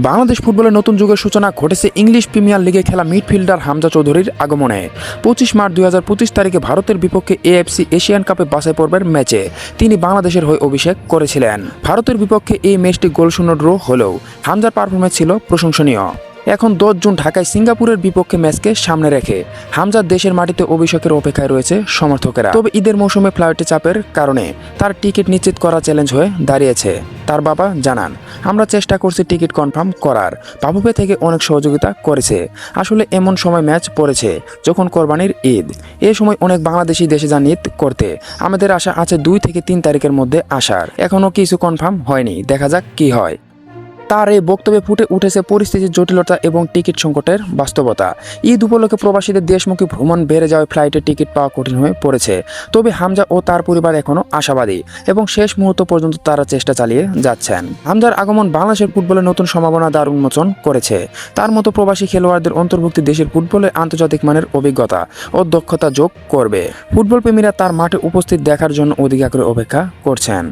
বাংলাদেশ ফুটবলের নতুন যুগের সূচনা ঘটেছে ইংলিশ প্রিমিয়ার লিগে খেলা মিডফিল্ডার হামজা চৌধুরীর আগমনে। 25 মার্চ 2025 তারিখে ভারতের বিপক্ষে এএফসি এশিয়ান কাপে বাছাই পর্বের ম্যাচে তিনি বাংলাদেশের হয়ে অভিষেক করেছিলেন। ভারতের বিপক্ষে এই ম্যাচটি গোলশূন্য ড্র হলেও হামজার পারফরম্যান্স ছিল প্রশংসনীয়। এখন 10 জুন ঢাকায় সিঙ্গাপুরের বিপক্ষে ম্যাচকে সামনে রেখে হামজার দেশের মাটিতে অভিষেকের অপেক্ষায় রয়েছে সমর্থকেরা। তবে ঈদের মৌসুমে ফ্লাইটে চাপের কারণে তার টিকিট নিশ্চিত করা চ্যালেঞ্জ হয়ে দাঁড়িয়েছে। তার বাবা জানান, আমরা চেষ্টা করছি টিকিট কনফার্ম করার, বাবুপে থেকে অনেক সহযোগিতা করেছে। আসলে এমন সময় ম্যাচ পড়েছে যখন কোরবানির ঈদ, এ সময় অনেক বাংলাদেশি দেশে যান ঈদ করতে। আমাদের আশা আছে 2 থেকে 3 তারিখের মধ্যে আসার, এখনও কিছু কনফার্ম হয়নি, দেখা যাক কি হয়। তার এই বক্তব্যে ফুটে উঠেছে পরিস্থিতির জটিলতা এবং টিকিট সংকটের বাস্তবতা। ঈদ উপলক্ষে প্রবাসীদের দেশমুখী ভ্রমণ বেড়ে যাওয়ায় ফ্লাইটে টিকিট পাওয়া কঠিন হয়ে পড়েছে। তবে হামজা ও তার পরিবার এখনও আশাবাদী এবং শেষ মুহূর্ত পর্যন্ত তারা চেষ্টা চালিয়ে যাচ্ছেন। হামজার আগমন বাংলাদেশের ফুটবলের নতুন সম্ভাবনা দ্বার উন্মোচন করেছে। তার মতো প্রবাসী খেলোয়াড়দের অন্তর্ভুক্তি দেশের ফুটবলে আন্তর্জাতিক মানের অভিজ্ঞতা ও দক্ষতা যোগ করবে। ফুটবল প্রেমীরা তার মাঠে উপস্থিত দেখার জন্য অধীর আগ্রহে অপেক্ষা করছেন।